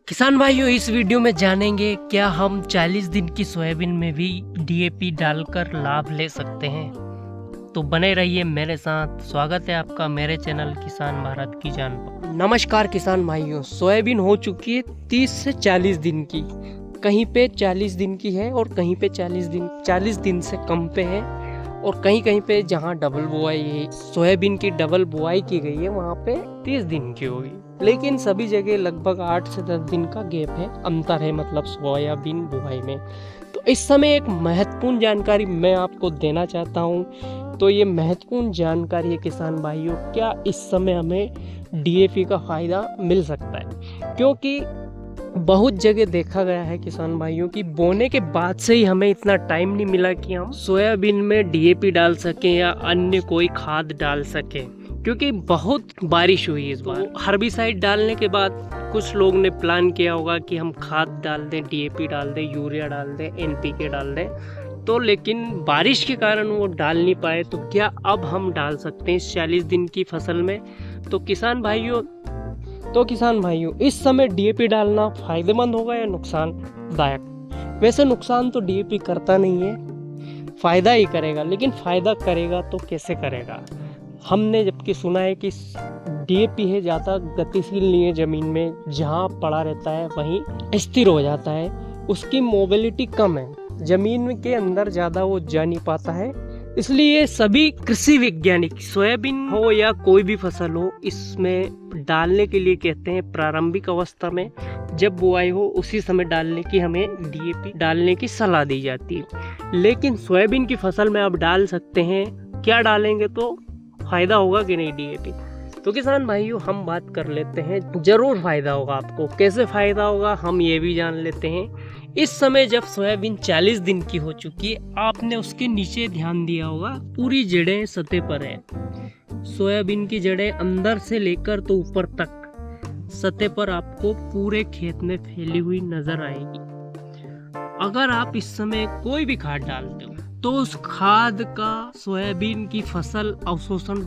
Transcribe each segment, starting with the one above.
किसान भाइयों, इस वीडियो में जानेंगे क्या हम 40 दिन की सोयाबीन में भी डीएपी डालकर लाभ ले सकते हैं। तो बने रहिए मेरे साथ। स्वागत है आपका मेरे चैनल किसान भारत की जान पर। नमस्कार किसान भाइयों, सोयाबीन हो चुकी है 30 से 40 दिन की। कहीं पे 40 दिन की है और कहीं पे 40 दिन से कम पे है, और कहीं कहीं पे जहाँ डबल बुआई है, सोयाबीन की डबल बुआई की गई है, वहाँ पे 30 दिन की होगी। लेकिन सभी जगह लगभग 8 से 10 दिन का गैप है, अंतर है, मतलब सोयाबीन बुआई में। तो इस समय एक महत्वपूर्ण जानकारी मैं आपको देना चाहता हूँ। तो ये महत्वपूर्ण जानकारी है किसान भाइयों, क्या इस समय हमें डीएपी का फायदा मिल सकता है? क्योंकि बहुत जगह देखा गया है किसान भाइयों की बोने के बाद से ही हमें इतना टाइम नहीं मिला कि हम सोयाबीन में डीएपी डाल सकें या अन्य कोई खाद डाल सकें, क्योंकि बहुत बारिश हुई इस बार। हर्बिसाइड डालने के बाद कुछ लोग ने प्लान किया होगा कि हम खाद डाल दें, डीएपी डाल दें, यूरिया डाल दें, एनपीके डाल दें, तो लेकिन बारिश के कारण वो डाल नहीं पाए। तो क्या अब हम डाल सकते हैं इस 40 दिन की फसल में? तो किसान भाइयों इस समय डीएपी डालना फायदेमंद होगा या नुकसानदायक? वैसे नुकसान तो डीएपी करता नहीं है, फायदा ही करेगा। लेकिन फायदा करेगा तो कैसे करेगा? हमने जबकि सुना है कि डीएपी है ज़्यादा गतिशील नहीं है, ज़मीन में जहाँ पड़ा रहता है वहीं स्थिर हो जाता है, उसकी मोबिलिटी कम है, ज़मीन के अंदर ज़्यादा वो जा नहीं पाता है। इसलिए सभी कृषि वैज्ञानिक, सोयाबीन हो या कोई भी फसल हो, इसमें डालने के लिए कहते हैं प्रारंभिक अवस्था में जब बुआई हो उसी समय डालने की, हमें डीएपी डालने की सलाह दी जाती है। लेकिन सोयाबीन की फसल में आप डाल सकते हैं। क्या डालेंगे तो फायदा होगा कि नहीं डीएपी? तो किसान भाइयों हम बात कर लेते हैं, जरूर फायदा होगा आपको। कैसे फायदा होगा हम ये भी जान लेते हैं। इस समय जब सोयाबीन 40 दिन की हो चुकी है, आपने उसके नीचे ध्यान दिया होगा, पूरी जड़ें सतह पर है। सोयाबीन की जड़ें अंदर से लेकर तो ऊपर तक सतह पर आपको पूरे खेत में फैली हुई नजर आएगी। अगर आप इस समय कोई भी खाद डालते हो तो उस खाद का सोयाबीन की फसल अवशोषण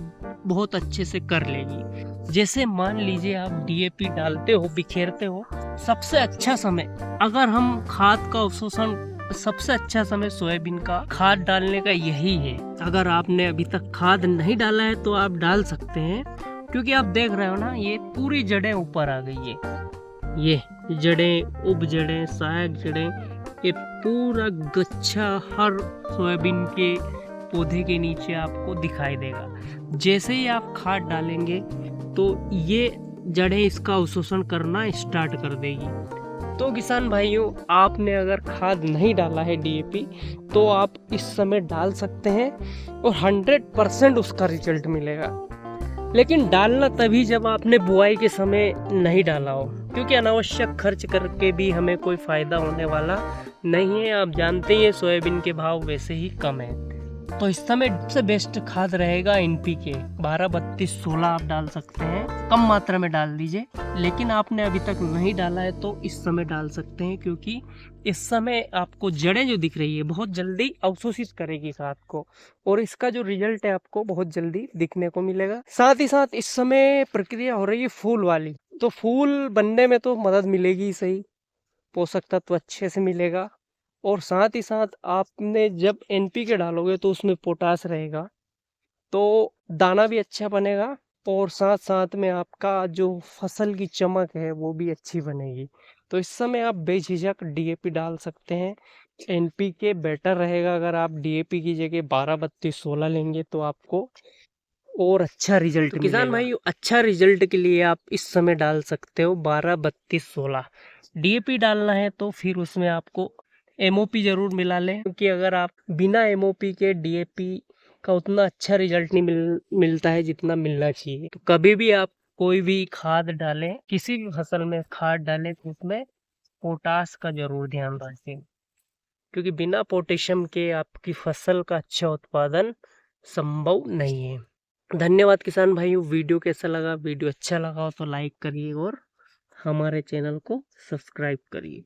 बहुत अच्छे से कर लेगी। जैसे मान लीजिए आप डीएपी डालते हो, बिखेरते हो, सबसे अच्छा समय, अगर हम खाद का अवशोषण, सबसे अच्छा समय सोयाबीन का खाद डालने का यही है। अगर आपने अभी तक खाद नहीं डाला है तो आप डाल सकते हैं, क्योंकि आप देख रहे हो ना, ये पूरी जड़ें ऊपर आ गई है। ये जड़ें, उप जड़ें, सहायक जड़ें, ये पूरा गच्छा हर सोयाबीन के पौधे के नीचे आपको दिखाई देगा। जैसे ही आप खाद डालेंगे तो ये जड़ें इसका अवशोषण करना स्टार्ट कर देगी। तो किसान भाइयों, आपने अगर खाद नहीं डाला है डीएपी, तो आप इस समय डाल सकते हैं और 100% उसका रिजल्ट मिलेगा। लेकिन डालना तभी जब आपने बुआई के समय नहीं डाला हो, क्योंकि अनावश्यक खर्च करके भी हमें कोई फायदा होने वाला नहीं है। आप जानते ही हैं सोयाबीन के भाव वैसे ही कम है। तो इस समय सबसे बेस्ट खाद रहेगा एनपीके 12-32-16 आप डाल सकते हैं, कम मात्रा में डाल दीजिए। लेकिन आपने अभी तक नहीं डाला है तो इस समय डाल सकते हैं, क्योंकि इस समय आपको जड़ें जो दिख रही है बहुत जल्दी अवशोषित करेगी खाद को, और इसका जो रिजल्ट है आपको बहुत जल्दी दिखने को मिलेगा। साथ ही साथ इस समय प्रक्रिया हो रही है फूल वाली, तो फूल बनने में तो मदद मिलेगी ही सही, पोषक तत्व अच्छे से मिलेगा। और साथ ही साथ आपने जब एनपीके डालोगे तो उसमें पोटास रहेगा, तो दाना भी अच्छा बनेगा, और साथ साथ में आपका जो फसल की चमक है वो भी अच्छी बनेगी। तो इस समय आप बेझिझक डीएपी डाल सकते हैं। एनपीके बेटर रहेगा। अगर आप डीएपी की जगह 12-32-16 लेंगे तो आपको और अच्छा रिजल्ट मिलेगा। किसान भाई, अच्छा रिजल्ट के लिए आप इस समय डाल सकते हो 12-32-16 डीएपी डालना है। तो फिर उसमें आपको एमओपी जरूर मिला लें, क्योंकि अगर आप बिना एमओपी के डीएपी का उतना अच्छा रिजल्ट नहीं मिलता है जितना मिलना चाहिए। तो कभी भी आप कोई भी खाद डालें, किसी भी फसल में खाद डालें, तो उसमें पोटास का जरूर ध्यान रखें, क्योंकि बिना पोटेशियम के आपकी फसल का अच्छा उत्पादन संभव नहीं है। धन्यवाद किसान भाइयों। वीडियो कैसा लगा? वीडियो अच्छा लगा हो तो लाइक करिए और हमारे चैनल को सब्सक्राइब करिए।